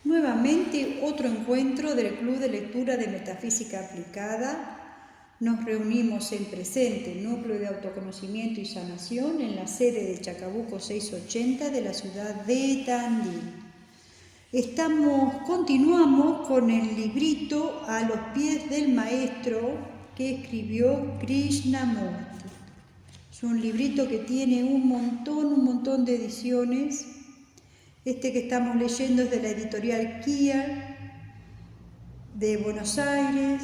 Nuevamente otro encuentro del Club de Lectura de Metafísica Aplicada. Nos reunimos en presente, Núcleo de Autoconocimiento y Sanación, en la sede de Chacabuco 680 de la ciudad de Tandil. Continuamos con el librito A los pies del maestro que escribió Krishnamurti. Es un librito que tiene un montón de ediciones. Este que estamos leyendo es de la editorial Kia de Buenos Aires.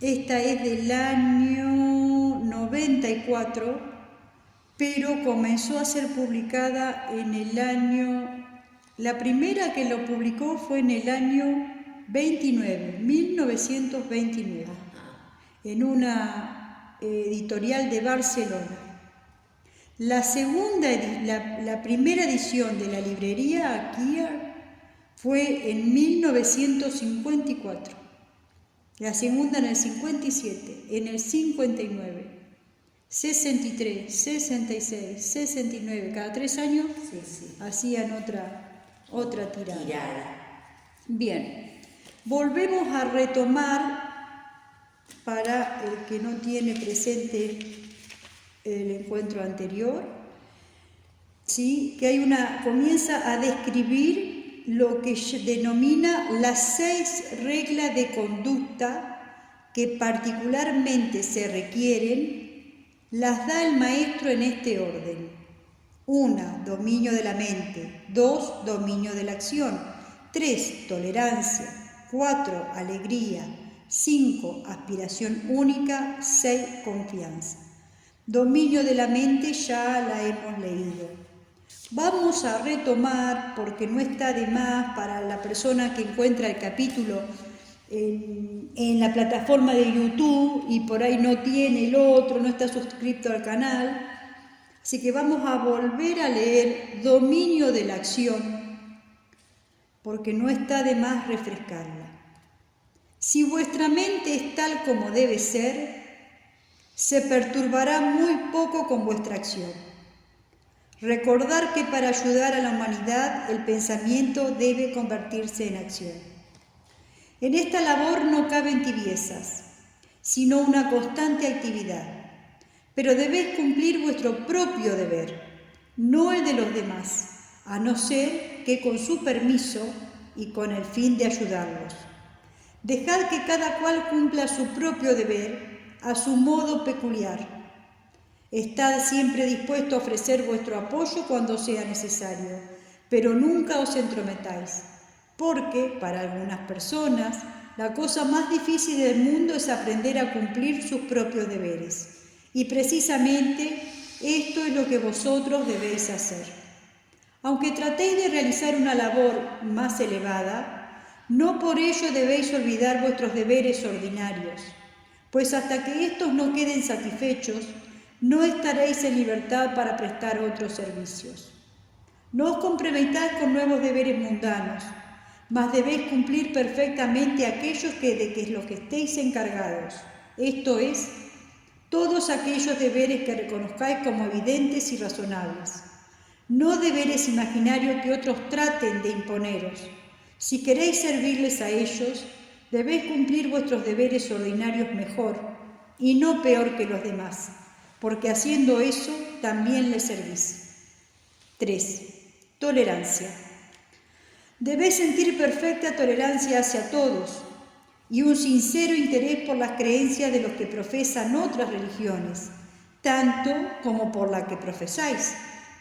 Esta es del año 94, pero comenzó a ser publicada en el año... La primera que lo publicó fue en el año 1929, en una editorial de Barcelona. La primera edición de la librería Kia fue en 1954, la segunda en el 57, en el 59, 63, 66, 69, cada 3 años hacían otra tirada. Bien, volvemos a retomar, para el que no tiene presente el encuentro anterior, ¿sí? Que comienza a describir lo que denomina las 6 reglas de conducta que particularmente se requieren. Las da el maestro en este orden: 1, dominio de la mente; 2, dominio de la acción; 3, tolerancia; 4, alegría; 5, aspiración única; 6, confianza. Dominio de la mente ya la hemos leído. Vamos a retomar, porque no está de más para la persona que encuentra el capítulo en la plataforma de YouTube y por ahí no tiene el otro, no está suscrito al canal. Así que vamos a volver a leer dominio de la acción, porque no está de más refrescarla. Si vuestra mente es tal como debe ser, se perturbará muy poco con vuestra acción. Recordar que para ayudar a la humanidad el pensamiento debe convertirse en acción. En esta labor no caben tibiezas, sino una constante actividad. Pero debéis cumplir vuestro propio deber, no el de los demás, a no ser que con su permiso y con el fin de ayudarlos. Dejad que cada cual cumpla su propio deber a su modo peculiar. Estad siempre dispuesto a ofrecer vuestro apoyo cuando sea necesario, pero nunca os entrometáis, porque para algunas personas la cosa más difícil del mundo es aprender a cumplir sus propios deberes. Y precisamente esto es lo que vosotros debéis hacer. Aunque tratéis de realizar una labor más elevada, no por ello debéis olvidar vuestros deberes ordinarios, pues hasta que estos no queden satisfechos, no estaréis en libertad para prestar otros servicios. No os comprometáis con nuevos deberes mundanos, mas debéis cumplir perfectamente aquellos de los que estéis encargados, esto es, todos aquellos deberes que reconozcáis como evidentes y razonables. No deberes imaginarios que otros traten de imponeros. Si queréis servirles a ellos, debéis cumplir vuestros deberes ordinarios mejor y no peor que los demás, porque haciendo eso también les servís. 3. Tolerancia. Debéis sentir perfecta tolerancia hacia todos y un sincero interés por las creencias de los que profesan otras religiones, tanto como por la que profesáis,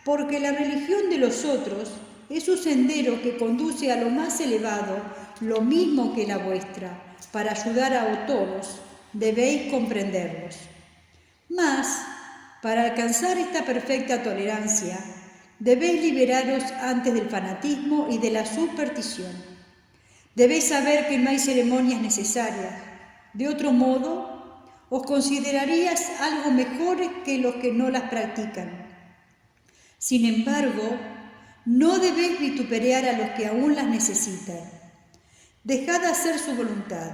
porque la religión de los otros es un sendero que conduce a lo más elevado, lo mismo que la vuestra. Para ayudar a todos, debéis comprenderlos. Mas, para alcanzar esta perfecta tolerancia, debéis liberaros antes del fanatismo y de la superstición. Debéis saber que no hay ceremonias necesarias. De otro modo, os consideraríais algo mejores que los que no las practican. Sin embargo, no debéis vituperar a los que aún las necesitan. Dejad hacer su voluntad,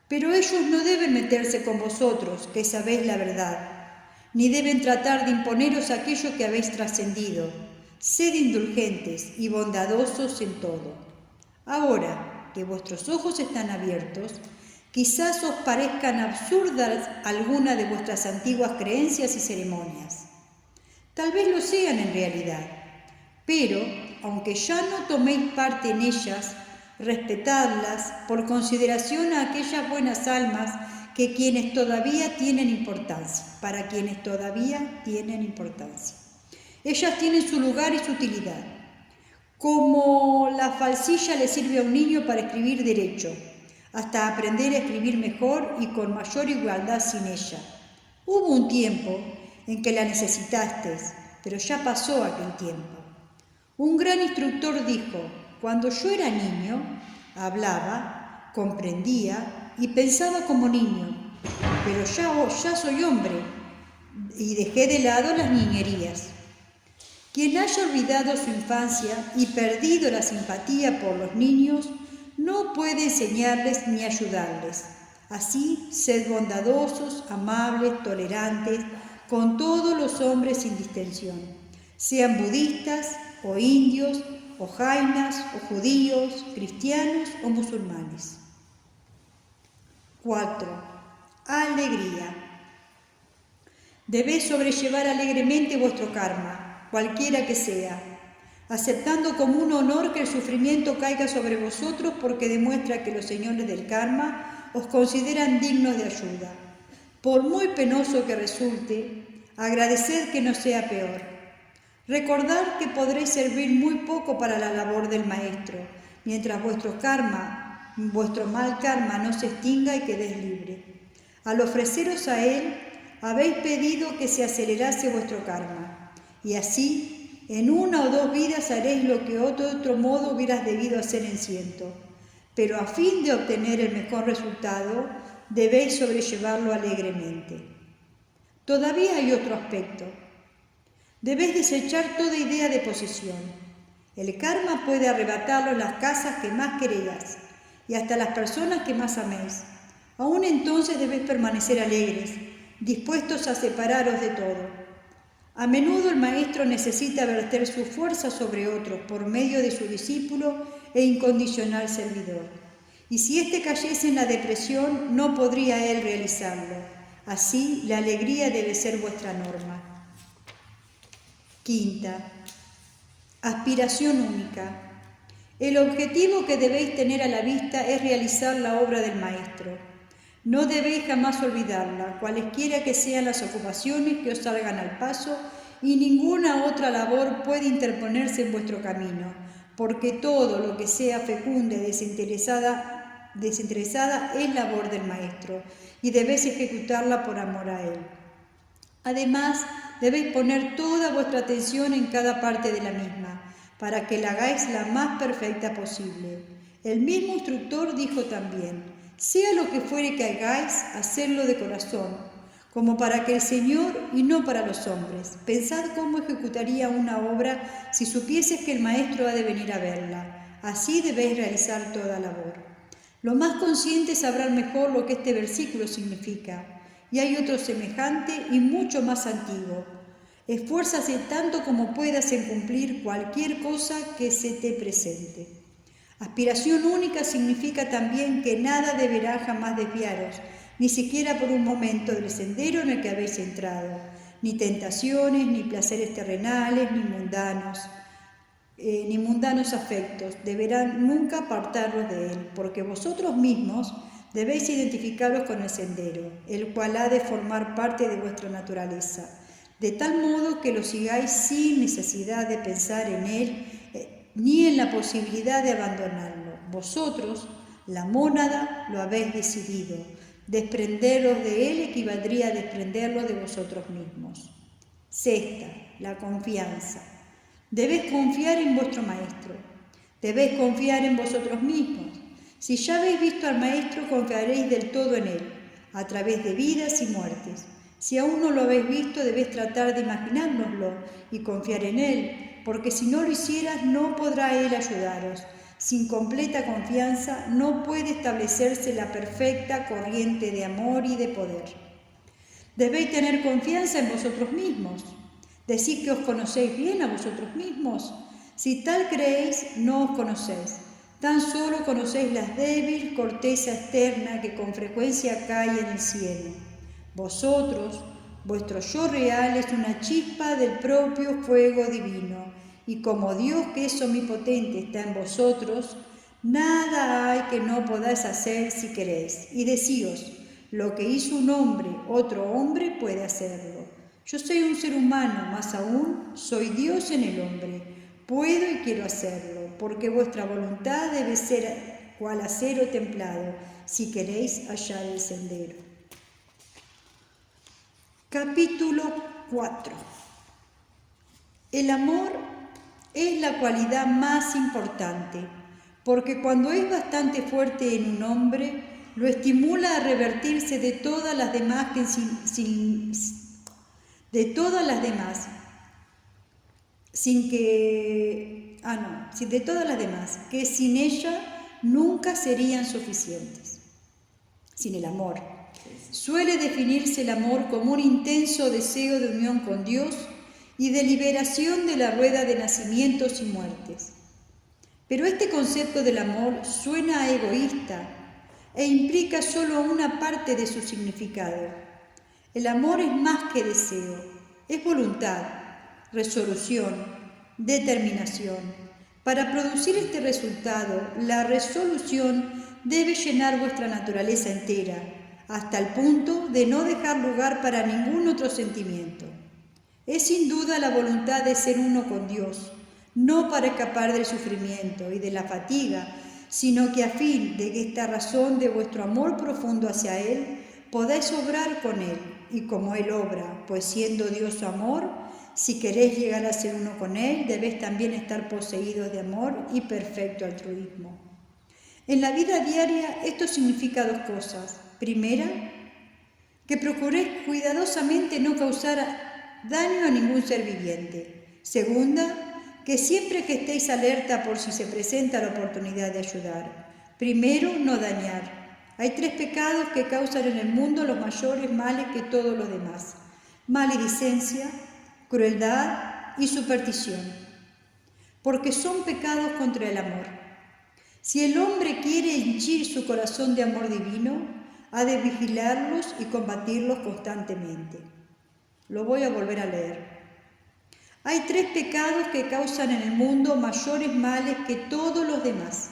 pero ellos no deben meterse con vosotros, que sabéis la verdad, ni deben tratar de imponeros aquello que habéis trascendido. Sed indulgentes y bondadosos en todo. Ahora que vuestros ojos están abiertos, quizás os parezcan absurdas algunas de vuestras antiguas creencias y ceremonias. Tal vez lo sean en realidad, pero, aunque ya no toméis parte en ellas, respetadlas por consideración a aquellas buenas almas para quienes todavía tienen importancia. Ellas tienen su lugar y su utilidad. Como la falsilla le sirve a un niño para escribir derecho, hasta aprender a escribir mejor y con mayor igualdad sin ella. Hubo un tiempo en que la necesitasteis, pero ya pasó aquel tiempo. Un gran instructor dijo: cuando yo era niño, hablaba, comprendía y pensaba como niño, pero ya soy hombre y dejé de lado las niñerías. Quien haya olvidado su infancia y perdido la simpatía por los niños, no puede enseñarles ni ayudarles. Así, sed bondadosos, amables, tolerantes, con todos los hombres sin distinción, sean budistas o indios, o jainas, o judíos, cristianos o musulmanes. 4. Alegría. Debéis sobrellevar alegremente vuestro karma, cualquiera que sea, aceptando como un honor que el sufrimiento caiga sobre vosotros, porque demuestra que los señores del karma os consideran dignos de ayuda. Por muy penoso que resulte, agradeced que no sea peor. Recordad que podréis servir muy poco para la labor del Maestro, mientras vuestro mal karma no se extinga y quedéis libre. Al ofreceros a Él, habéis pedido que se acelerase vuestro karma, y así, en 1 o 2 vidas haréis lo que de otro modo hubieras debido hacer en 100. Pero a fin de obtener el mejor resultado, debéis sobrellevarlo alegremente. Todavía hay otro aspecto. Debéis desechar toda idea de posesión. El karma puede arrebataros las casas que más queréis y hasta las personas que más améis. Aún entonces debéis permanecer alegres, dispuestos a separaros de todo. A menudo el maestro necesita verter su fuerza sobre otros por medio de su discípulo e incondicional servidor. Y si éste cayese en la depresión, no podría él realizarlo. Así, la alegría debe ser vuestra norma. 5. Aspiración única. El objetivo que debéis tener a la vista es realizar la obra del Maestro. No debéis jamás olvidarla, cualesquiera que sean las ocupaciones que os salgan al paso, y ninguna otra labor puede interponerse en vuestro camino, porque todo lo que sea fecunda y desinteresada es labor del Maestro, y debéis ejecutarla por amor a Él. Además, debéis poner toda vuestra atención en cada parte de la misma, para que la hagáis la más perfecta posible. El mismo instructor dijo también: sea lo que fuere que hagáis, hacedlo de corazón, como para que el Señor y no para los hombres. Pensad cómo ejecutaría una obra si supieses que el Maestro ha de venir a verla. Así debéis realizar toda labor. Los más conscientes sabrán mejor lo que este versículo significa. Y hay otro semejante y mucho más antiguo. Esfuérzase tanto como puedas en cumplir cualquier cosa que se te presente. Aspiración única significa también que nada deberá jamás desviaros, ni siquiera por un momento, del sendero en el que habéis entrado, ni tentaciones, ni placeres terrenales, ni mundanos afectos, deberán nunca apartaros de él, porque vosotros mismos debéis identificaros con el sendero, el cual ha de formar parte de vuestra naturaleza, de tal modo que lo sigáis sin necesidad de pensar en él ni en la posibilidad de abandonarlo. Vosotros, la mónada, lo habéis decidido. Desprenderos de él equivaldría a desprenderlo de vosotros mismos. 6. La confianza. Debéis confiar en vuestro Maestro. Debéis confiar en vosotros mismos. Si ya habéis visto al Maestro, confiaréis del todo en él, a través de vidas y muertes. Si aún no lo habéis visto, debéis tratar de imaginárnoslo y confiar en él, porque si no lo hicieras, no podrá él ayudaros. Sin completa confianza no puede establecerse la perfecta corriente de amor y de poder. Debéis tener confianza en vosotros mismos. ¿Decís que os conocéis bien a vosotros mismos? Si tal creéis, no os conocéis. Tan solo conocéis la débil corteza externa que con frecuencia cae en el cielo. Vosotros, vuestro yo real es una chispa del propio fuego divino, y como Dios que es omnipotente está en vosotros, nada hay que no podáis hacer si queréis. Y decíos, lo que hizo un hombre, otro hombre puede hacerlo. Yo soy un ser humano, más aún soy Dios en el hombre. Puedo y quiero hacerlo, porque vuestra voluntad debe ser cual acero templado, si queréis hallar el sendero. Capítulo 4. El amor es la cualidad más importante, porque cuando es bastante fuerte en un hombre, lo estimula a revertirse de todas las demás que sin ella nunca serían suficientes. Sin el amor. Suele definirse el amor como un intenso deseo de unión con Dios y de liberación de la rueda de nacimientos y muertes. Pero este concepto del amor suena egoísta e implica solo una parte de su significado. El amor es más que deseo, es voluntad, resolución, determinación. Para producir este resultado, la resolución debe llenar vuestra naturaleza entera, hasta el punto de no dejar lugar para ningún otro sentimiento. Es sin duda la voluntad de ser uno con Dios, no para escapar del sufrimiento y de la fatiga, sino que a fin de que esta razón de vuestro amor profundo hacia Él, podáis obrar con Él, y como Él obra, pues siendo Dios su amor, si queréis llegar a ser uno con Él, debéis también estar poseídos de amor y perfecto altruismo. En la vida diaria esto significa dos cosas. Primera, que procuréis cuidadosamente no causar daño a ningún ser viviente. Segunda, que siempre que estéis alerta por si se presenta la oportunidad de ayudar. Primero, no dañar. Hay 3 pecados que causan en el mundo los mayores males que todos los demás: maledicencia, crueldad y superstición, porque son pecados contra el amor. Si el hombre quiere henchir su corazón de amor divino, ha de vigilarlos y combatirlos constantemente. Lo voy a volver a leer. Hay 3 pecados que causan en el mundo mayores males que todos los demás.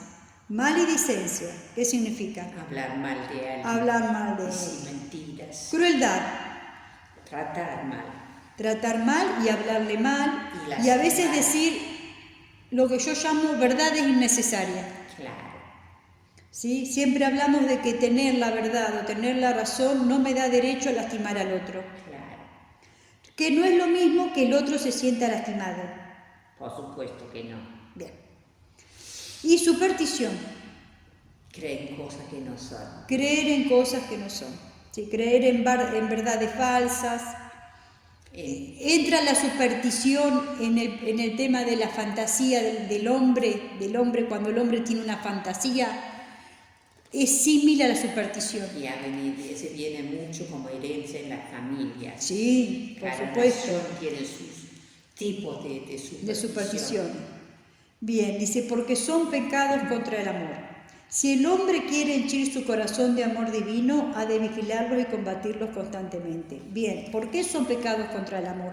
Maledicencia, ¿qué significa? Hablar mal de alguien. Hablar mal de él. Sí, mentiras. Crueldad. Tratar mal. Tratar mal y hablarle mal. Y a veces decir lo que yo llamo verdades innecesarias. Claro. ¿Sí? Siempre hablamos de que tener la verdad o tener la razón no me da derecho a lastimar al otro. Claro. Que no es lo mismo que el otro se sienta lastimado. Por supuesto que no. Bien. Y superstición. Creer en cosas que no son. Creer en cosas que no son. ¿Sí? Creer en verdades falsas. Entra la superstición en el tema de la fantasía del hombre cuando el hombre tiene una fantasía, es similar a la superstición. Y se viene mucho como herencia en las familias. Sí, por Cada supuesto. nación tiene sus tipos de superstición. Bien, dice, porque son pecados contra el amor. Si el hombre quiere henchir su corazón de amor divino, ha de vigilarlos y combatirlos constantemente. Bien, ¿por qué son pecados contra el amor?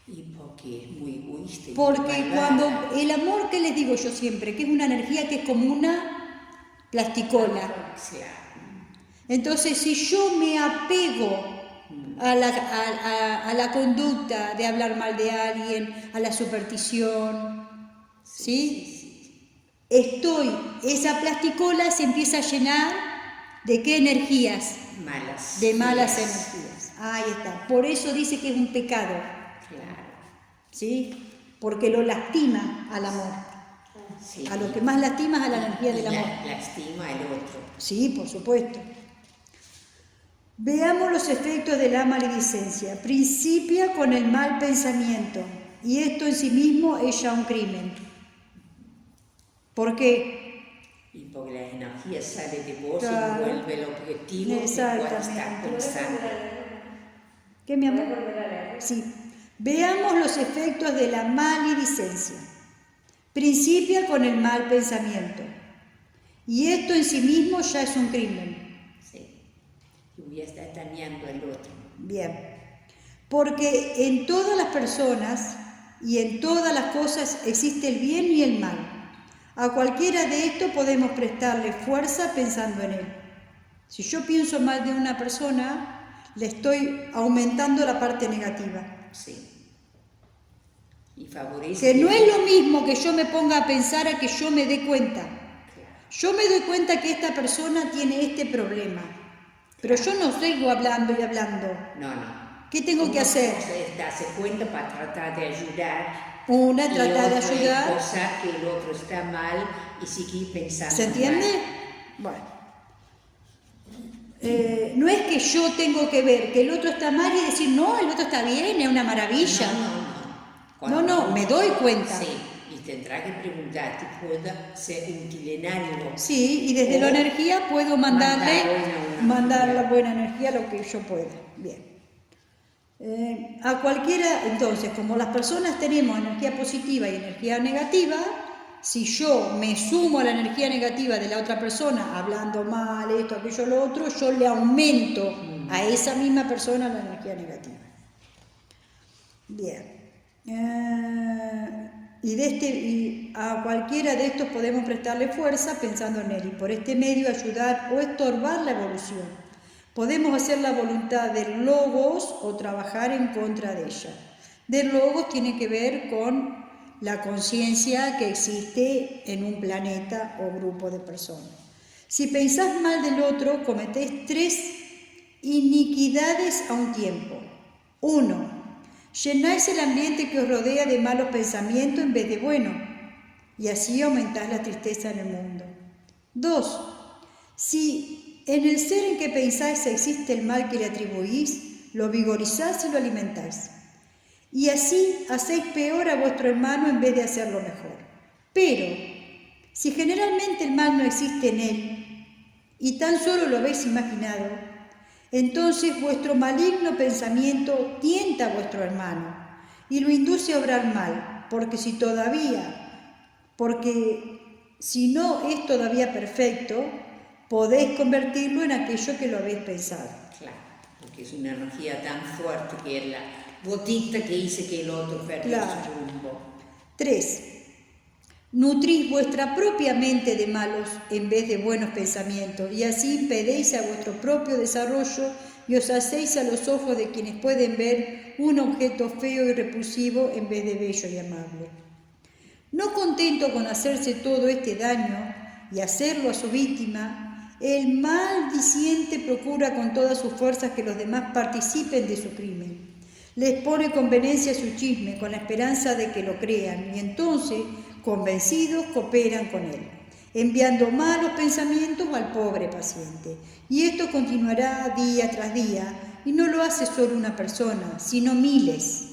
Y porque es muy egoísta. Porque cuando el amor, ¿qué les digo yo siempre? Que es una energía que es como una plasticola. Entonces, si yo me apego a la conducta de hablar mal de alguien, a la superstición, ¿sí? Esa plasticola se empieza a llenar ¿de qué energías? Malas. De malas energías. Ahí está. Por eso dice que es un pecado. Claro. ¿Sí? Porque lo lastima al amor. Sí. A lo que más lastima es a la energía del amor. Lastima al otro. Sí, por supuesto. Veamos los efectos de la maledicencia. Principia con el mal pensamiento, y esto en sí mismo es ya un crimen. ¿Por qué? Y porque la energía sale de vos y vuelve el objetivo que vos estás pensando. ¿Qué, mi amor? Sí. Veamos los efectos de la maledicencia. principia con el mal pensamiento. Y esto en sí mismo ya es un crimen. Sí. Y voy a estar dañando al otro. Bien. Porque en todas las personas y en todas las cosas existe el bien y el mal. A cualquiera de estos podemos prestarle fuerza pensando en él. Si yo pienso mal de una persona, le estoy aumentando la parte negativa. Sí. Y favorece. Que no es lo mismo que yo me ponga a pensar a que yo me dé cuenta. Yo me doy cuenta que esta persona tiene este problema. Pero yo no sigo hablando y hablando. No. ¿Qué tengo que hacer? Darse cuenta para tratar de ayudar. Tratar de ayudar. Cosa que el otro está mal y seguir pensando. ¿Se entiende? Bueno. No es que yo tengo que ver que el otro está mal y decir, no, el otro está bien, es una maravilla. No, me doy cuenta. Sí, y tendrá que preguntarte, ¿puedo ser útil en algo? Sí, y desde la energía puedo mandar la buena energía a lo que yo pueda. Bien. A cualquiera, entonces, como las personas tenemos energía positiva y energía negativa, si yo me sumo a la energía negativa de la otra persona, hablando mal, esto, aquello, lo otro, yo le aumento a esa misma persona la energía negativa. Bien. Y a cualquiera de estos podemos prestarle fuerza pensando en él y por este medio ayudar o estorbar la evolución. Podemos hacer la voluntad del logos o trabajar en contra de ella. Del logos tiene que ver con la conciencia que existe en un planeta o grupo de personas. Si pensás mal del otro, cometés 3 iniquidades a un tiempo. 1. Llenáis el ambiente que os rodea de malos pensamientos en vez de bueno, y así aumentás la tristeza en el mundo. 2. Si en el ser en que pensáis existe el mal que le atribuís, lo vigorizáis y lo alimentáis. Y así hacéis peor a vuestro hermano en vez de hacerlo mejor. Pero, si generalmente el mal no existe en él, y tan solo lo habéis imaginado, entonces vuestro maligno pensamiento tienta a vuestro hermano y lo induce a obrar mal, porque si no es todavía perfecto, podéis convertirlo en aquello que lo habéis pensado. Claro, porque es una energía tan fuerte que es la gotita que dice que el otro perdió su rumbo. 3. Nutrís vuestra propia mente de malos en vez de buenos pensamientos y así impedéis a vuestro propio desarrollo y os hacéis a los ojos de quienes pueden ver un objeto feo y repulsivo en vez de bello y amable. No contento con hacerse todo este daño y hacerlo a su víctima, el maldiciente procura con todas sus fuerzas que los demás participen de su crimen. Les pone conveniencia su chisme con la esperanza de que lo crean y entonces, convencidos, cooperan con él, enviando malos pensamientos al pobre paciente. Y esto continuará día tras día y no lo hace solo una persona, sino miles.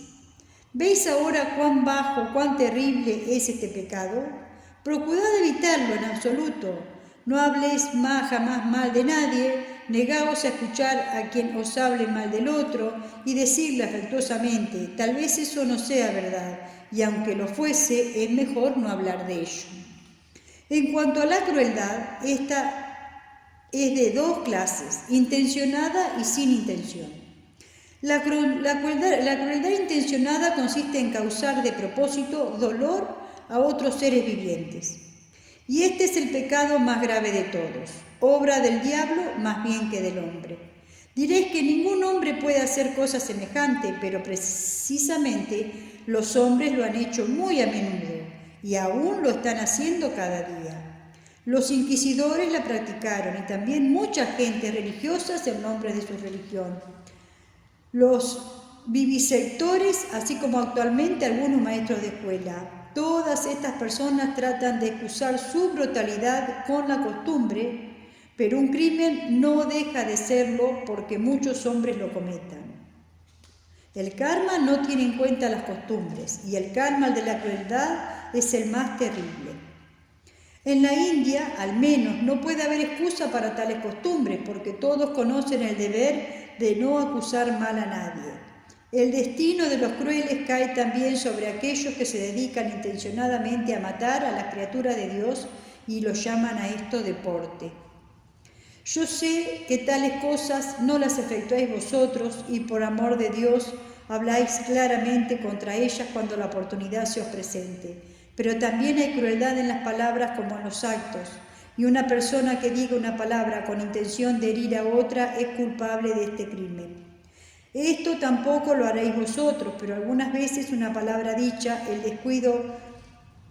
¿Veis ahora cuán bajo, cuán terrible es este pecado? Procurad evitarlo en absoluto. No habléis jamás mal de nadie, negaos a escuchar a quien os hable mal del otro y decirle afectuosamente, tal vez eso no sea verdad, y aunque lo fuese, es mejor no hablar de ello. En cuanto a la crueldad, esta es de 2 clases, intencionada y sin intención. La crueldad intencionada consiste en causar de propósito dolor a otros seres vivientes. Y este es el pecado más grave de todos, obra del diablo más bien que del hombre. Diréis que ningún hombre puede hacer cosas semejantes, pero precisamente los hombres lo han hecho muy a menudo y aún lo están haciendo cada día. Los inquisidores la practicaron y también mucha gente religiosa en nombre de su religión. Los vivisectores, así como actualmente algunos maestros de escuela. Todas estas personas tratan de excusar su brutalidad con la costumbre, pero un crimen no deja de serlo porque muchos hombres lo cometan. El karma no tiene en cuenta las costumbres y el karma de la crueldad es el más terrible. En la India, al menos, no puede haber excusa para tales costumbres porque todos conocen el deber de no acusar mal a nadie. El destino de los crueles cae también sobre aquellos que se dedican intencionadamente a matar a las criaturas de Dios y lo llaman a esto deporte. Yo sé que tales cosas no las efectuáis vosotros y por amor de Dios habláis claramente contra ellas cuando la oportunidad se os presente. Pero también hay crueldad en las palabras como en los actos, y una persona que diga una palabra con intención de herir a otra es culpable de este crimen. Esto tampoco lo haréis vosotros, pero algunas veces una palabra dicha,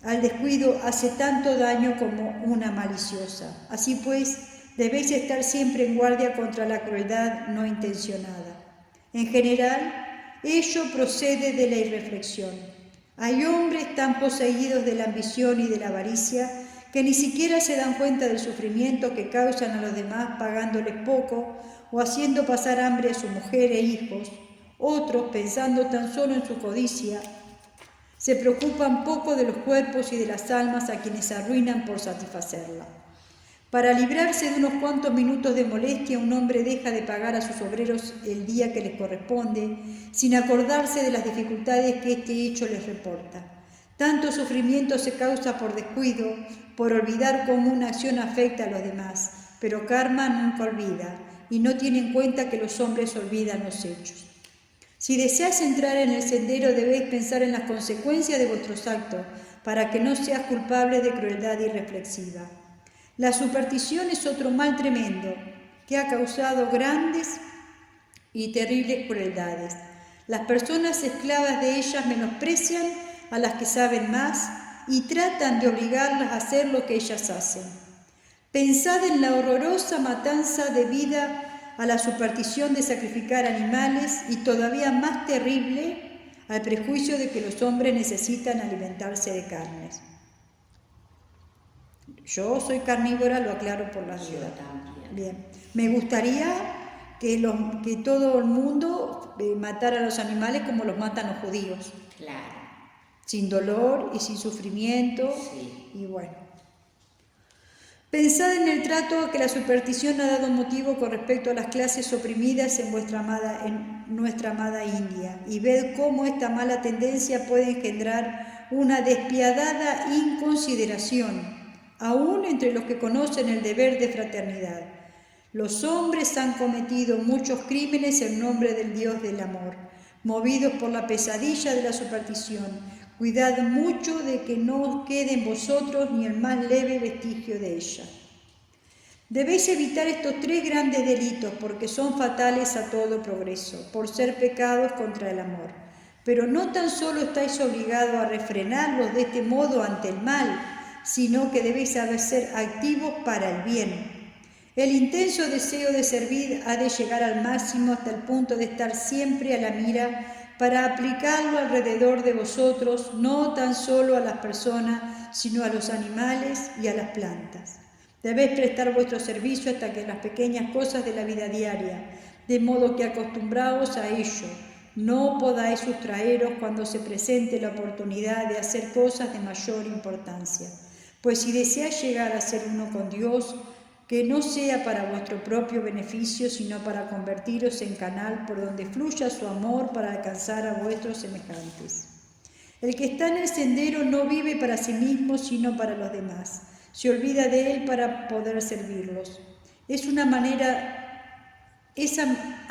al descuido hace tanto daño como una maliciosa. Así pues, debéis estar siempre en guardia contra la crueldad no intencionada. En general, ello procede de la irreflexión. Hay hombres tan poseídos de la ambición y de la avaricia que ni siquiera se dan cuenta del sufrimiento que causan a los demás pagándoles poco o haciendo pasar hambre a su mujer e hijos. Otros, pensando tan solo en su codicia, se preocupan poco de los cuerpos y de las almas a quienes arruinan por satisfacerla. Para librarse de unos cuantos minutos de molestia, un hombre deja de pagar a sus obreros el día que les corresponde, sin acordarse de las dificultades que este hecho les reporta. Tanto sufrimiento se causa por descuido, por olvidar cómo una acción afecta a los demás, pero karma nunca olvida y no tiene en cuenta que los hombres olvidan los hechos. Si deseas entrar en el sendero, debéis pensar en las consecuencias de vuestros actos, para que no seas culpable de crueldad irreflexiva. La superstición es otro mal tremendo, que ha causado grandes y terribles crueldades. Las personas esclavas de ellas menosprecian a las que saben más y tratan de obligarlas a hacer lo que ellas hacen. Pensad en la horrorosa matanza debida a la superstición de sacrificar animales y todavía más terrible al prejuicio de que los hombres necesitan alimentarse de carnes. Yo soy carnívora, lo aclaro por la duda. Bien, me gustaría que todo el mundo matara a los animales como los matan los judíos. Claro. Sin dolor y sin sufrimiento. Sí. Y bueno. Pensad en el trato que la superstición ha dado motivo con respecto a las clases oprimidas en nuestra amada India, y ved cómo esta mala tendencia puede engendrar una despiadada inconsideración, aún entre los que conocen el deber de fraternidad. Los hombres han cometido muchos crímenes en nombre del Dios del amor, movidos por la pesadilla de la superstición. Cuidad mucho de que no os quede en vosotros ni el más leve vestigio de ella. Debéis evitar estos tres grandes delitos porque son fatales a todo progreso, por ser pecados contra el amor. Pero no tan solo estáis obligados a refrenarlos de este modo ante el mal, sino que debéis saber ser activos para el bien. El intenso deseo de servir ha de llegar al máximo hasta el punto de estar siempre a la mira para aplicarlo alrededor de vosotros, no tan solo a las personas, sino a los animales y a las plantas. Debéis prestar vuestro servicio hasta que en las pequeñas cosas de la vida diaria, de modo que acostumbraos a ello, no podáis sustraeros cuando se presente la oportunidad de hacer cosas de mayor importancia. Pues si deseáis llegar a ser uno con Dios, que no sea para vuestro propio beneficio, sino para convertiros en canal por donde fluya su amor para alcanzar a vuestros semejantes. El que está en el sendero no vive para sí mismo, sino para los demás. Se olvida de él para poder servirlos. Esa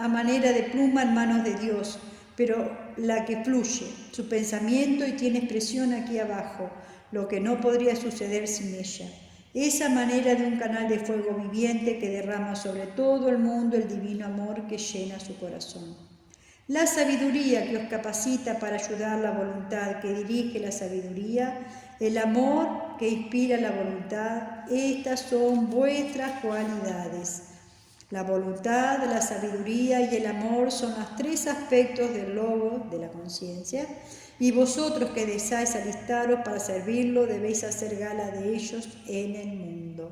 manera de pluma en manos de Dios, pero la que fluye, su pensamiento y tiene expresión aquí abajo, lo que no podría suceder sin ella. Esa manera de un canal de fuego viviente que derrama sobre todo el mundo el divino amor que llena su corazón. La sabiduría que os capacita para ayudar la voluntad que dirige la sabiduría, el amor que inspira la voluntad, estas son vuestras cualidades. La voluntad, la sabiduría y el amor son los tres aspectos del logo de la conciencia, y vosotros que deseáis alistaros para servirlo, debéis hacer gala de ellos en el mundo.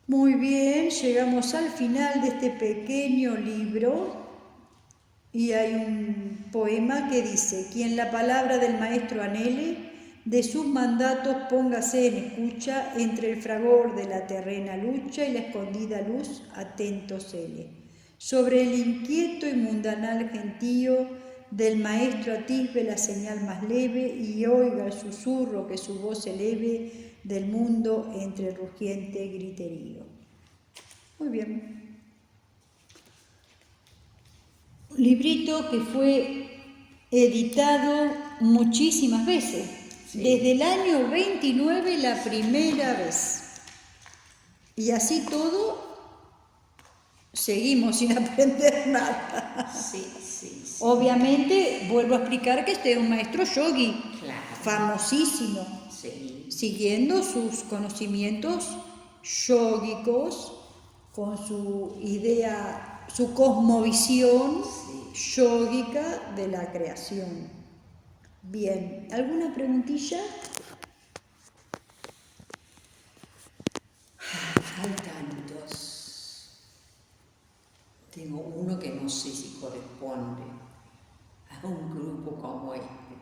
Muy bien, llegamos al final de este pequeño libro y hay un poema que dice: quien la palabra del maestro anhele, de sus mandatos póngase en escucha, entre el fragor de la terrena lucha y la escondida luz atento cele. Sobre el inquieto y mundanal gentío del maestro atisbe la señal más leve y oiga el susurro que su voz eleve del mundo entre rugiente griterío. Muy bien. Un librito que fue editado muchísimas veces. Sí. Desde el año 29 la primera vez. Y así todo, seguimos sin aprender nada. Sí. Obviamente, vuelvo a explicar que este es un maestro yogi, claro, famosísimo, sí, siguiendo sus conocimientos yógicos, con su idea, su cosmovisión yógica de la creación. Bien, ¿alguna preguntilla? Hay tantos. Tengo uno que no sé si corresponde a un grupo como este,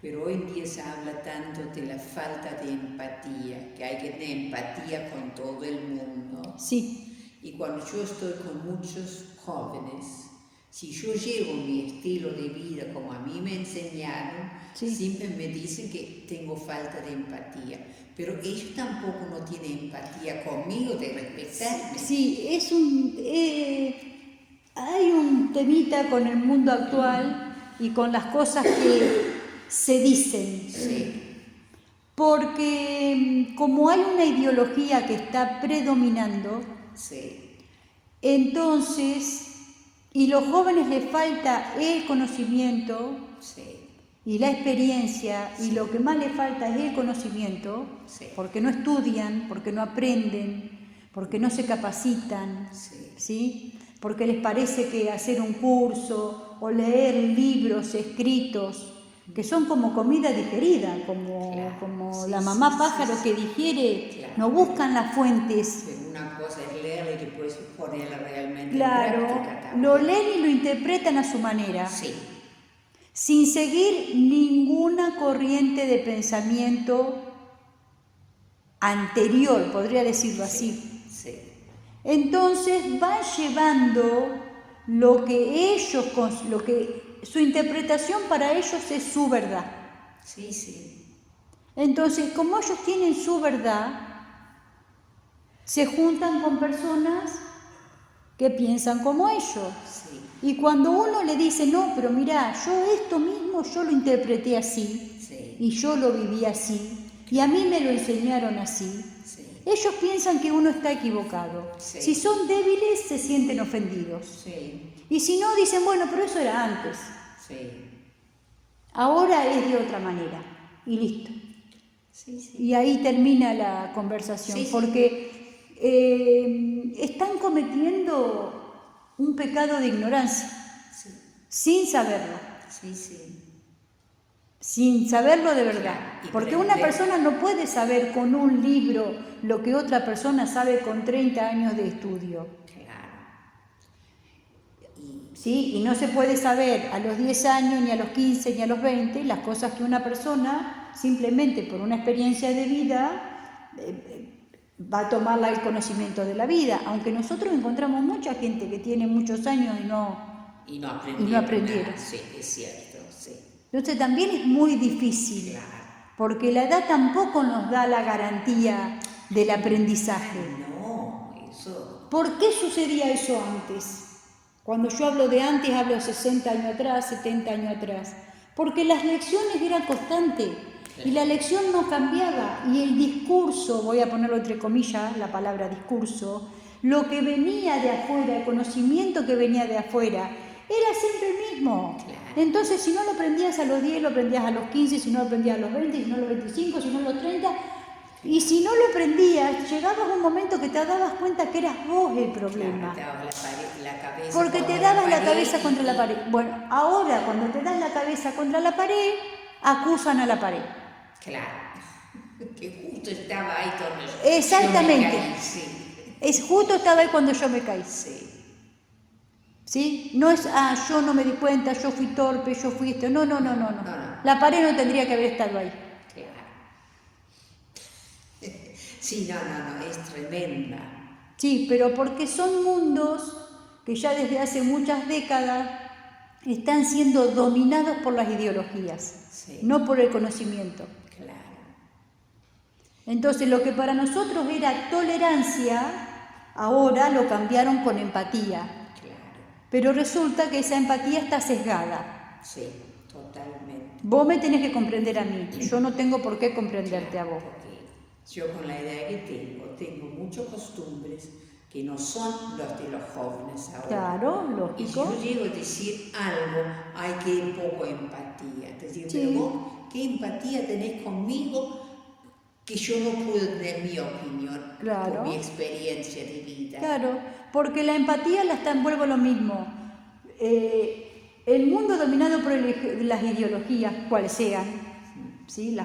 pero hoy en día se habla tanto de la falta de empatía, que hay que tener empatía con todo el mundo. Sí. Y cuando yo estoy con muchos jóvenes, si yo llevo mi estilo de vida como a mí me enseñaron, siempre me dicen que tengo falta de empatía. Pero ellos tampoco no tienen empatía conmigo de respetarme. Sí, hay un temita con el mundo actual y con las cosas que se dicen. Sí. Porque como hay una ideología que está predominando, entonces, y los jóvenes les falta el conocimiento y la experiencia, y lo que más les falta es el conocimiento, porque no estudian, porque no aprenden, porque no se capacitan, ¿sí? Porque les parece que hacer un curso o leer libros escritos, que son como comida digerida, como la mamá pájaro que digiere, no buscan las fuentes. Una cosa es leer y después ponerla realmente en práctica. Lo leen y lo interpretan a su manera. Sin seguir ninguna corriente de pensamiento anterior, podría decirlo así. Entonces van llevando lo que su interpretación para ellos es su verdad. Entonces, como ellos tienen su verdad, se juntan con personas que piensan como ellos. Y cuando uno le dice, no, pero mira, yo esto mismo yo lo interpreté así, y yo lo viví así, y a mí me lo enseñaron así, ellos piensan que uno está equivocado. Si son débiles, se sienten ofendidos. Y si no, dicen, bueno, pero eso era antes. Ahora es de otra manera. Y listo. Y ahí termina la conversación, porque están cometiendo un pecado de ignorancia, sin saberlo. Sin saberlo de verdad. Porque una persona no puede saber con un libro lo que otra persona sabe con 30 años de estudio. ¿Sí? Y no se puede saber a los 10 años, ni a los 15, ni a los 20, las cosas que una persona, simplemente por una experiencia de vida, va a tomar el conocimiento de la vida. Aunque nosotros encontramos mucha gente que tiene muchos años y no aprendieron. Sí, es cierto. Entonces también es muy difícil, porque la edad tampoco nos da la garantía del aprendizaje. ¿Por qué sucedía eso antes? Cuando yo hablo de antes, hablo de 60 años atrás, 70 años atrás. Porque las lecciones eran constantes y la lección no cambiaba. Y el discurso, voy a ponerlo entre comillas, la palabra discurso, lo que venía de afuera, el conocimiento que venía de afuera, era siempre el mismo. Entonces, si no lo aprendías a los 10, lo aprendías a los 15, si no lo aprendías a los 20, si no a los 25, si no a los 30. Y si no lo aprendías, llegabas a un momento que te dabas cuenta que eras vos el problema. Porque te dabas la cabeza contra la pared. Bueno, ahora cuando te das la cabeza contra la pared, acusan a la pared. Que justo estaba ahí cuando exactamente. Yo me caí, Es justo estaba ahí cuando yo me caí. ¿Sí? No es, yo no me di cuenta, yo fui torpe, yo fui esto. No. La pared no tendría que haber estado ahí. Sí, no, es tremenda. Sí, pero porque son mundos que ya desde hace muchas décadas están siendo dominados por las ideologías, sí, no por el conocimiento. Claro. Entonces, lo que para nosotros era tolerancia, ahora lo cambiaron con empatía. Claro. Pero resulta que esa empatía está sesgada. Sí, totalmente. Vos me tenés que comprender a mí, yo no tengo por qué comprenderte a vos. Yo con la edad que tengo muchas costumbres que no son los de los jóvenes ahora. Claro, lógico. Y si yo llego a decir algo, hay que poco empatía. Es decir, sí, pero vos, ¿qué empatía tenés conmigo que yo no puedo tener mi opinión, claro, por mi experiencia de vida? Claro, porque la empatía vuelvo a lo mismo. El mundo dominado por las ideologías, cuales sean, ¿sí?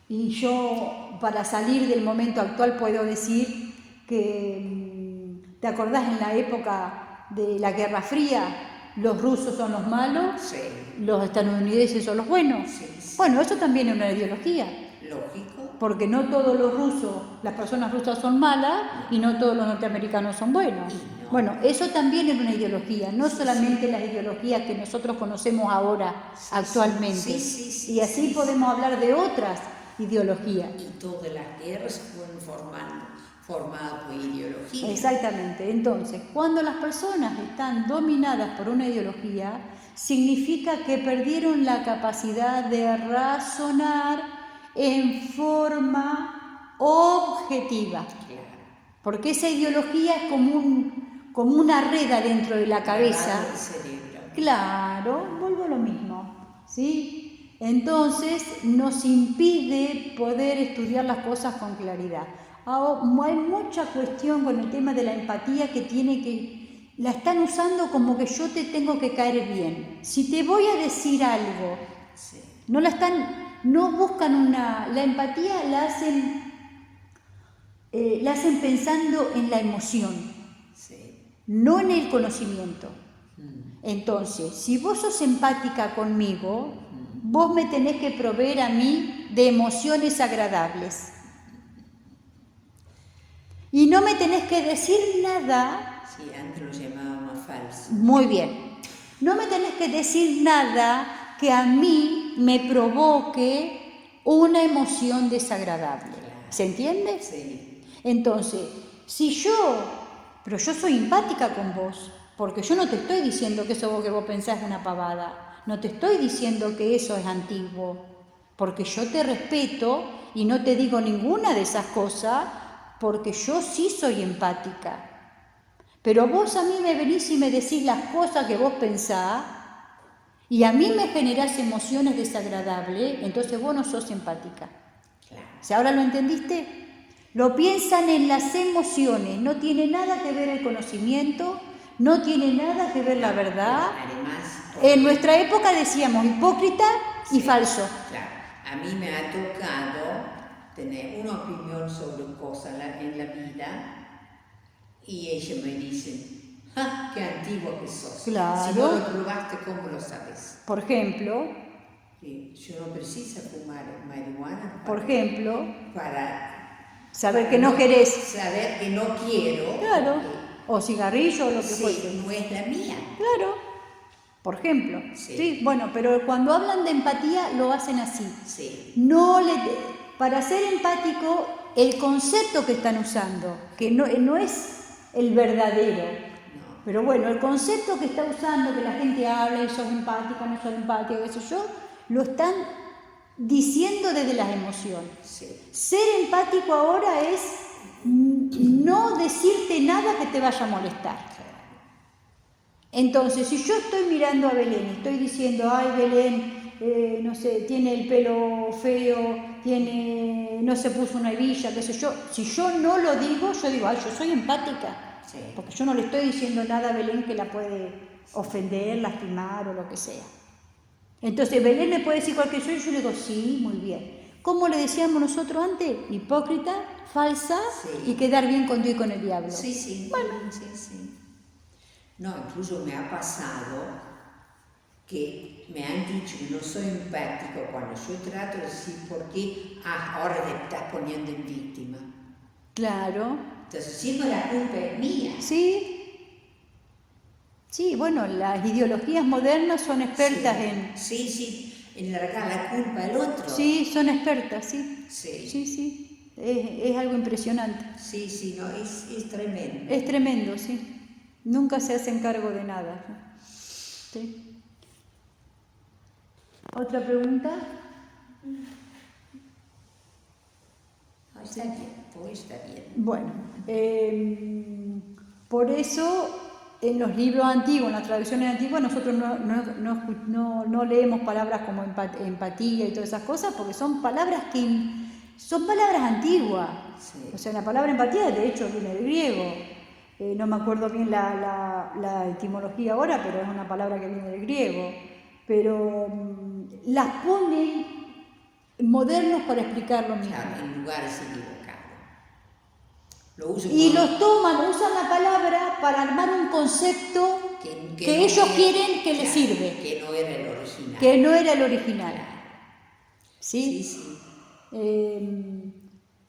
Y yo, para salir del momento actual, puedo decir que, ¿te acordás en la época de la Guerra Fría? Los rusos son los malos, sí, los estadounidenses son los buenos. Sí, sí. Bueno, eso también es una ideología. Lógico. Porque no todos los rusos, las personas rusas son malas, y no todos los norteamericanos son buenos. No. Bueno, eso también es una ideología, no sí, solamente sí, las ideologías que nosotros conocemos ahora, sí, actualmente. Sí, y así podemos hablar de otras ideologías. Y todas las guerras fueron formadas por ideología. Exactamente. Entonces, cuando las personas están dominadas por una ideología, significa que perdieron la capacidad de razonar en forma objetiva. Claro. Porque esa ideología es como una red adentro de la cabeza. Claro, vuelvo a lo mismo, ¿sí? Entonces nos impide poder estudiar las cosas con claridad. Ahora, hay mucha cuestión con el tema de la empatía que la están usando como que yo te tengo que caer bien. Si te voy a decir algo, sí, no buscan la empatía la hacen pensando en la emoción, sí, no en el conocimiento. Entonces, si vos sos empática conmigo, vos me tenés que proveer a mí de emociones agradables. Y no me tenés que decir nada. Sí, antes lo llamábamos falso. Muy bien. No me tenés que decir nada que a mí me provoque una emoción desagradable. Claro. ¿Se entiende? Sí. Entonces, pero yo soy empática con vos, porque yo no te estoy diciendo que eso que vos pensás es una pavada, no te estoy diciendo que eso es antiguo, porque yo te respeto y no te digo ninguna de esas cosas, porque yo sí soy empática. Pero vos a mí me venís y me decís las cosas que vos pensás, y a mí me generás emociones desagradables, entonces vos no sos empática. Claro. ¿Si ahora lo entendiste? Lo piensan en las emociones, no tiene nada que ver el conocimiento, no tiene nada que ver la verdad. Además, en nuestra época decíamos hipócrita y falso. Claro, a mí me ha tocado tener una opinión sobre cosas en la vida y ellos me dicen, ¡ah, qué antiguo que sos! Claro. Si no lo probaste, ¿cómo lo sabes? Por ejemplo, yo no preciso fumar marihuana para saber que no querés. Saber que no quiero. Claro. O cigarrillo o lo que fuese. No es la mía. Claro. Por ejemplo. Sí. Bueno, pero cuando hablan de empatía lo hacen así. Sí. Para ser empático, el concepto que están usando, que no es el verdadero. No. Pero bueno, el concepto que está usando, que la gente habla y sos empática, no sos empática, qué sé yo, lo están diciendo desde las emociones. Sí. Ser empático ahora es no decirte nada que te vaya a molestar. Entonces, si yo estoy mirando a Belén y estoy diciendo, ay Belén, no sé, tiene el pelo feo, no se puso una hebilla, qué sé yo, si yo no lo digo, yo digo, ay, yo soy empática. Sí. Porque yo no le estoy diciendo nada a Belén que la puede ofender, lastimar o lo que sea. Entonces, Belén me puede decir cualquier cosa y yo le digo, sí, muy bien. ¿Cómo le decíamos nosotros antes? Hipócrita, falsa, sí, y quedar bien con Dios y con el diablo. Sí, sí. Bueno. Sí. No, incluso me ha pasado que me han dicho que no soy empático cuando yo trato de decir por qué ahora te estás poniendo en víctima. Claro. Entonces siempre la culpa es mía. Sí. Sí, bueno, las ideologías modernas son expertas en... Sí, en largar la culpa al otro. Sí, son expertas, sí. Sí. Sí. Es algo impresionante. Sí, no, es tremendo. Es tremendo, sí. Nunca se hacen cargo de nada, ¿no? Sí. ¿Otra pregunta? Está bien, todo está bien. Bueno, por eso en los libros antiguos, en las traducciones antiguas, nosotros no leemos palabras como empatía y todas esas cosas, porque son palabras antiguas. Sí. O sea, la palabra empatía, de hecho, viene del griego. No me acuerdo bien la etimología ahora, pero es una palabra que viene del griego. Pero las ponen modernos para explicar lo mismo. Claro, en lugares equivocados. Usan la palabra para armar un concepto que ellos quieren que les sirve. Que no era el original. Que no era el original. Claro. ¿Sí? Sí.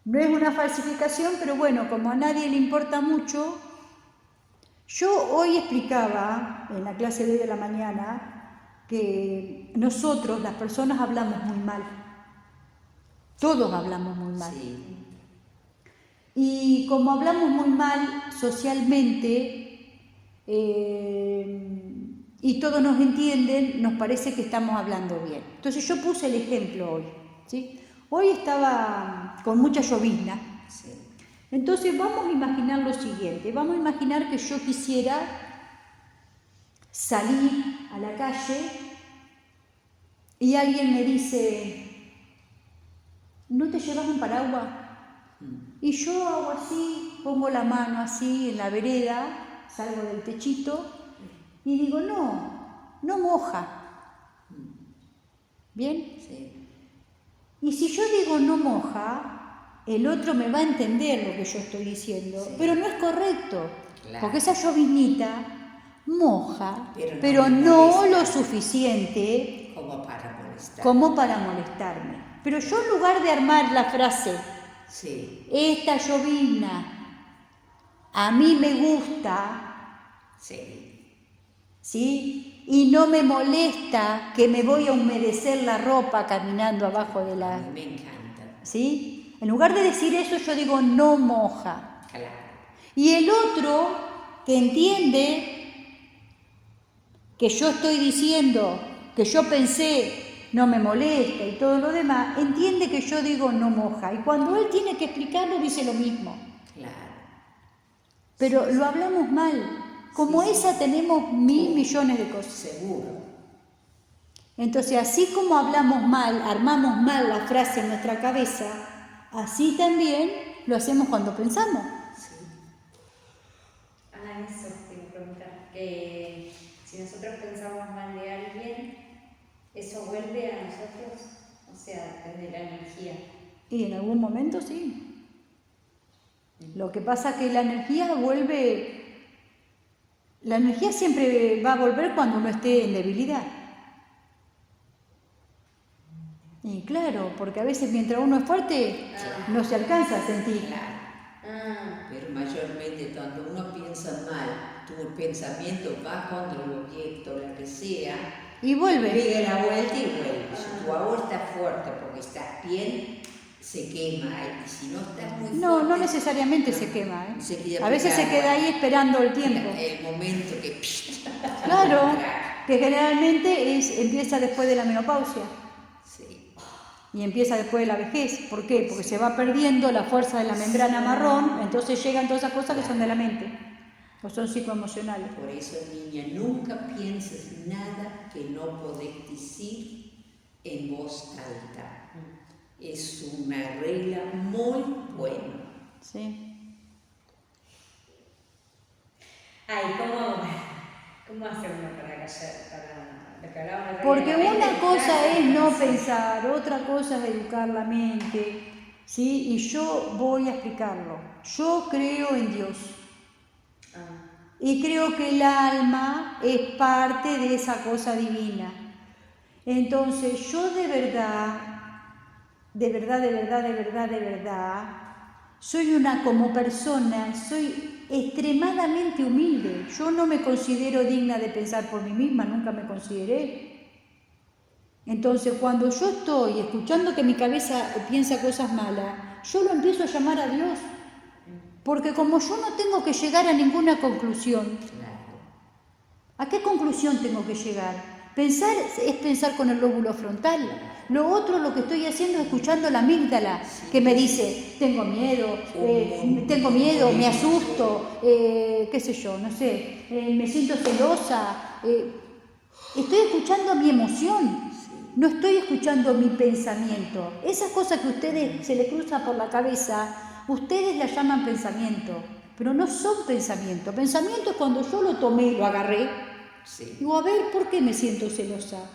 No es una falsificación, pero bueno, como a nadie le importa mucho, yo hoy explicaba en la clase de hoy de la mañana que nosotros, las personas, hablamos muy mal. Todos hablamos muy mal. Sí. Y como hablamos muy mal socialmente y todos nos entienden, nos parece que estamos hablando bien. Entonces yo puse el ejemplo hoy. ¿Sí? Hoy estaba con mucha llovizna. Sí. Entonces vamos a imaginar lo siguiente. Vamos a imaginar que yo quisiera salir a la calle y alguien me dice, ¿no te llevas un paraguas? Y yo hago así, pongo la mano así en la vereda, salgo del techito y digo, no moja. ¿Bien? Sí. Y si yo digo no moja, el otro me va a entender lo que yo estoy diciendo, sí. Pero no es correcto, Claro. Porque esa lloviznita moja, pero no lo suficiente como para molestarme. Pero yo en lugar de armar la frase, sí. Esta llovizna a mí me gusta, ¿sí? Y no me molesta que me voy a humedecer la ropa caminando abajo de la... A mí me encanta. ¿Sí? En lugar de decir eso, yo digo no moja. Claro. Y el otro que entiende que yo estoy diciendo, que yo pensé, no me molesta y todo lo demás, entiende que yo digo no moja. Y cuando él tiene que explicarlo, dice lo mismo. Claro. Pero lo hablamos mal. Como esa tenemos 1.000 millones de cosas. Seguro. Entonces, así como hablamos mal, armamos mal la frase en nuestra cabeza, así también lo hacemos cuando pensamos. Sí. Eso te iba a preguntar. Que si nosotros pensamos mal de alguien, ¿eso vuelve a nosotros? O sea, desde la energía. Y en algún momento sí. Lo que pasa es que la energía vuelve... La energía siempre va a volver cuando uno esté en debilidad. Y claro, porque a veces mientras uno es fuerte, no se alcanza a sentir. Claro. Pero mayormente cuando uno piensa mal, tu pensamiento va contra el objeto, lo que sea, y vuelve. Pega la vuelta y vuelve. Si tu agua está fuerte porque estás bien, se quema. Y si no estás muy fuerte... No necesariamente se quema. A veces se queda ahí esperando el tiempo. El momento que... Claro, que generalmente empieza después de la menopausia. Sí. Y empieza después de la vejez. ¿Por qué? Porque se va perdiendo la fuerza de la membrana marrón, entonces llegan todas esas cosas que son de la mente, o son psicoemocionales. Por eso, niña, nunca pienses nada que no podés decir en voz alta. Es una regla muy buena. Sí. Ay, ¿cómo hace uno para callar? Para lo que hablábamos? Porque una cosa es no pensar, otra cosa es educar la mente, ¿sí? Y yo voy a explicarlo. Yo creo en Dios. Y creo que el alma es parte de esa cosa divina. Entonces yo de verdad, como persona, soy extremadamente humilde. Yo no me considero digna de pensar por mí misma, nunca me consideré. Entonces, cuando yo estoy escuchando que mi cabeza piensa cosas malas, yo lo empiezo a llamar a Dios. Porque como yo no tengo que llegar a ninguna conclusión, ¿a qué conclusión tengo que llegar? Pensar es pensar con el lóbulo frontal. Lo otro, lo que estoy haciendo es escuchando la amígdala, que me dice, tengo miedo, me asusto, qué sé yo, no sé, me siento celosa. Estoy escuchando mi emoción, no estoy escuchando mi pensamiento. Esas cosas que a ustedes se les cruza por la cabeza, ustedes las llaman pensamiento, pero no son pensamiento. Pensamiento es cuando yo lo tomé, lo agarré. Digo, a ver, ¿por qué me siento celosa?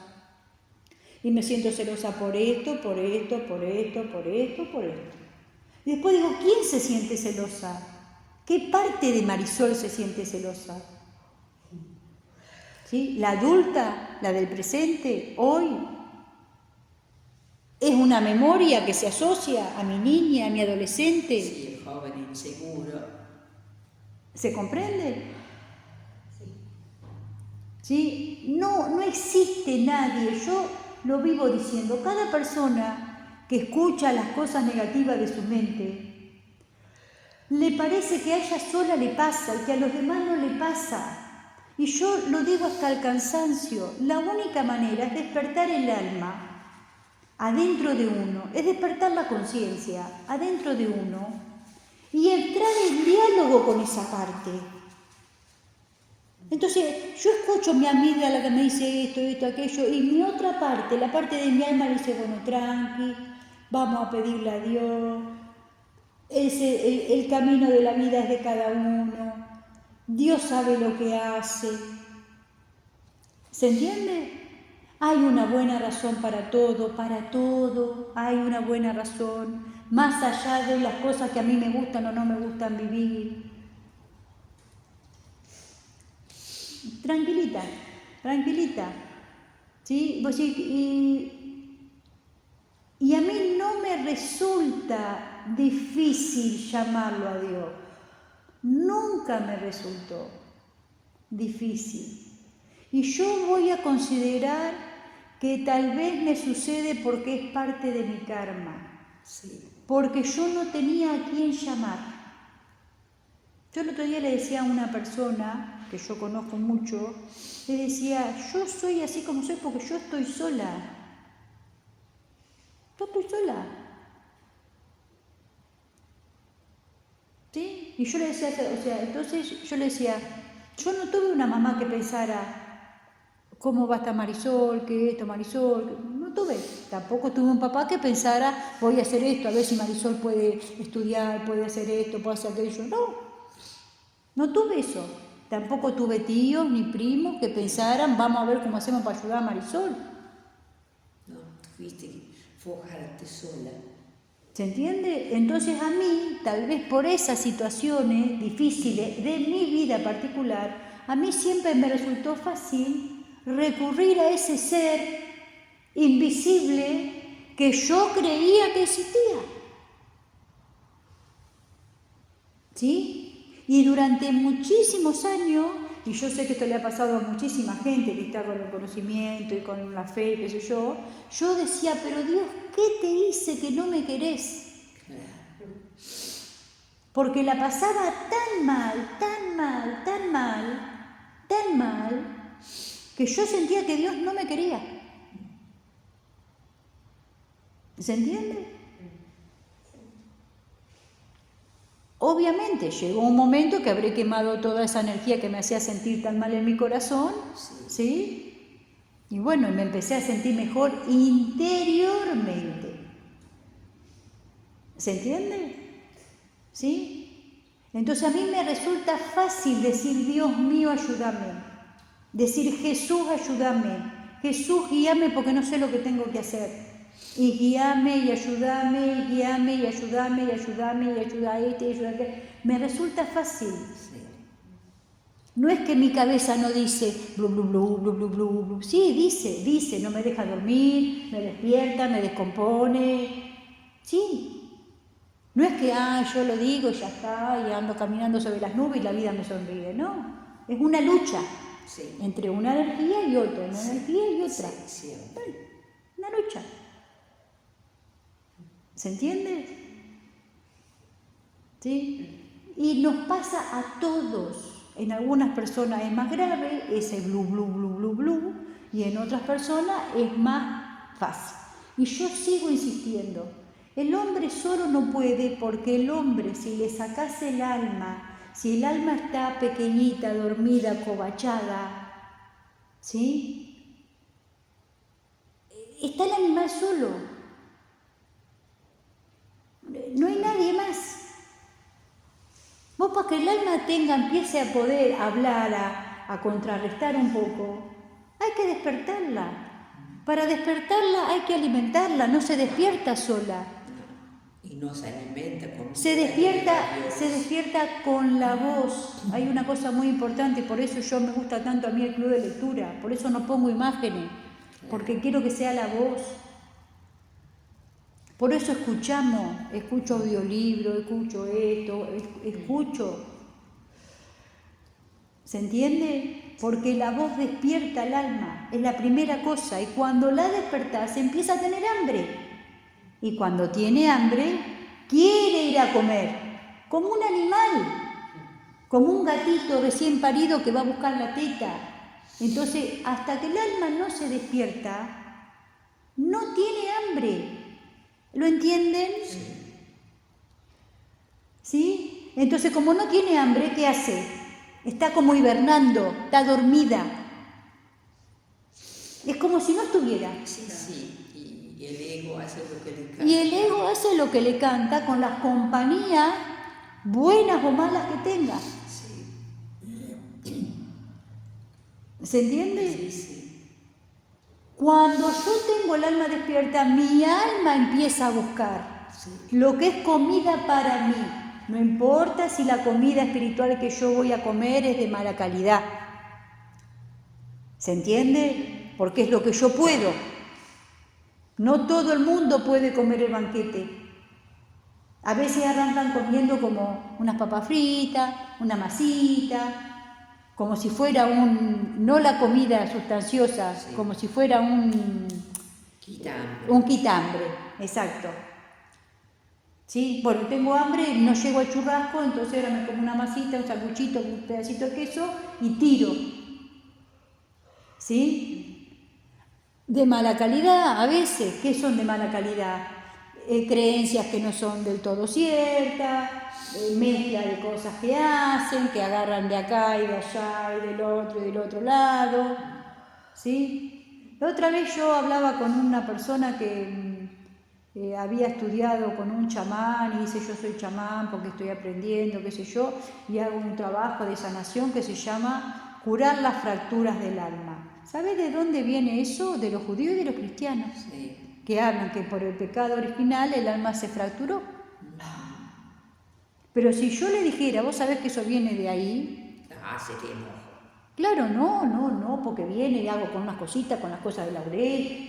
Y me siento celosa por esto, por esto, por esto, por esto, por esto. Y después digo, ¿quién se siente celosa? ¿Qué parte de Marisol se siente celosa? ¿Sí? La adulta, la del presente, hoy. Es una memoria que se asocia a mi niña, a mi adolescente. Sí, el joven inseguro. ¿Se comprende? ¿Sí? No existe nadie, yo lo vivo diciendo, cada persona que escucha las cosas negativas de su mente, le parece que a ella sola le pasa y que a los demás no le pasa. Y yo lo digo hasta el cansancio, la única manera es despertar el alma adentro de uno, es despertar la conciencia adentro de uno y entrar en diálogo con esa parte. Entonces, yo escucho a mi amiga, la que me dice esto, aquello, y mi otra parte, la parte de mi alma, dice, bueno, tranqui, vamos a pedirle a Dios, el camino de la vida es de cada uno, Dios sabe lo que hace. ¿Se entiende? Hay una buena razón para todo, hay una buena razón, más allá de las cosas que a mí me gustan o no me gustan vivir. Tranquilita, ¿sí? Y a mí no me resulta difícil llamarlo a Dios, nunca me resultó difícil. Y yo voy a considerar que tal vez me sucede porque es parte de mi karma, porque yo no tenía a quién llamar. Yo el otro día le decía a una persona que yo conozco mucho, le decía, yo soy así como soy porque yo estoy sola. Yo estoy sola. ¿Sí? Y yo le decía, entonces yo le decía, yo no tuve una mamá que pensara, ¿cómo va a estar Marisol? ¿Qué esto, Marisol? No tuve. Tampoco tuve un papá que pensara, voy a hacer esto, a ver si Marisol puede estudiar, puede hacer esto, puede hacer aquello. No tuve eso. Tampoco tuve tíos ni primos que pensaran, vamos a ver cómo hacemos para ayudar a Marisol. No, tuviste que forjarte sola. ¿Se entiende? Entonces a mí, tal vez por esas situaciones difíciles de mi vida particular, a mí siempre me resultó fácil recurrir a ese ser invisible que yo creía que existía. ¿Sí? Y durante muchísimos años, y yo sé que esto le ha pasado a muchísima gente que está con el conocimiento y con la fe, qué sé yo decía, pero Dios, ¿qué te hice que no me querés? Porque la pasaba tan mal, que yo sentía que Dios no me quería. ¿Se entiende? Obviamente llegó un momento que habré quemado toda esa energía que me hacía sentir tan mal en mi corazón, ¿sí? Y bueno, me empecé a sentir mejor interiormente. ¿Se entiende? ¿Sí? Entonces a mí me resulta fácil decir, Dios mío, ayúdame. Decir, Jesús, ayúdame. Jesús, guíame porque no sé lo que tengo que hacer. Y guíame y ayúdame, y guíame y ayúdame y ayúdame y ayuda a este y ayuda a aquel. Me resulta fácil. No es que mi cabeza no dice blu, blu, blu, blu, blu, blu, blu. Sí, dice, no me deja dormir, me despierta, me descompone. Sí. No es que, yo lo digo, ya está, y ando caminando sobre las nubes y la vida me sonríe, no. Es una lucha entre una energía y otra, una energía y otra. Una lucha. ¿Se entiende? ¿Sí? Y nos pasa a todos. En algunas personas es más grave, ese blu, blu, blu, blu, blu, y en otras personas es más fácil. Y yo sigo insistiendo. El hombre solo no puede porque el hombre, si le sacase el alma, si el alma está pequeñita, dormida, acobachada, ¿sí? Está el animal solo. No hay nadie más. Vos para que el alma empiece a poder hablar, a contrarrestar un poco, hay que despertarla. Para despertarla hay que alimentarla, no se despierta sola. Y no se alimenta con... Se despierta con la voz. Hay una cosa muy importante, por eso yo me gusta tanto a mí el club de lectura, por eso no pongo imágenes, porque quiero que sea la voz. Por eso escucho audiolibros, escucho esto, escucho. ¿Se entiende? Porque la voz despierta el alma, es la primera cosa, y cuando la despertás empieza a tener hambre. Y cuando tiene hambre, quiere ir a comer, como un animal, como un gatito recién parido que va a buscar la teta. Entonces, hasta que el alma no se despierta, no tiene hambre. ¿Lo entienden? ¿Sí? Entonces, como no tiene hambre, ¿qué hace? Está como hibernando, está dormida. Es como si no estuviera. Sí. Y el ego hace lo que le canta. Y el ego hace lo que le canta con las compañías, buenas o malas que tenga. ¿Se entiende? Sí. Cuando yo tengo el alma despierta, mi alma empieza a buscar lo que es comida para mí. No importa si la comida espiritual que yo voy a comer es de mala calidad. ¿Se entiende? Porque es lo que yo puedo. No todo el mundo puede comer el banquete. A veces arrancan comiendo como unas papas fritas, una masita, como si fuera no la comida sustanciosa, como si fuera un quitambre, exacto. ¿Sí? Bueno, tengo hambre, no llego al churrasco, entonces ahora me como una masita, un sanguchito, un pedacito de queso y tiro. ¿Sí? De mala calidad, a veces. ¿Qué son de mala calidad? Creencias que no son del todo ciertas, mezcla de cosas que hacen, que agarran de acá y de allá y del otro lado. ¿Sí? La otra vez yo hablaba con una persona que había estudiado con un chamán y dice yo soy chamán porque estoy aprendiendo, qué sé yo, y hago un trabajo de sanación que se llama curar las fracturas del alma. ¿Sabes de dónde viene eso? De los judíos y de los cristianos. Sí. Que hablan que por el pecado original el alma se fracturó. Pero si yo le dijera, ¿vos sabés que eso viene de ahí? Sería enojo. Claro, no, porque viene y hago con unas cositas, con las cosas de laurel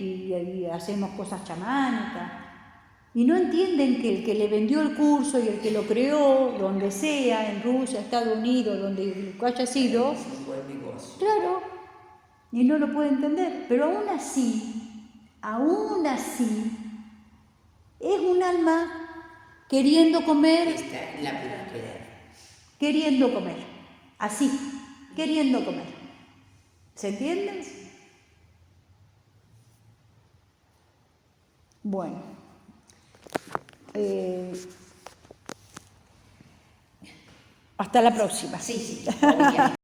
y hacemos cosas chamánicas. Y no entienden que el que le vendió el curso y el que lo creó, donde sea, en Rusia, Estados Unidos, donde haya sido, Es un buen negocio. claro, y no lo puede entender, pero aún así, es un alma queriendo comer, Está en la búsqueda. queriendo comer, así, queriendo comer. ¿Se entiende? Bueno. Hasta la próxima. Sí, obviamente.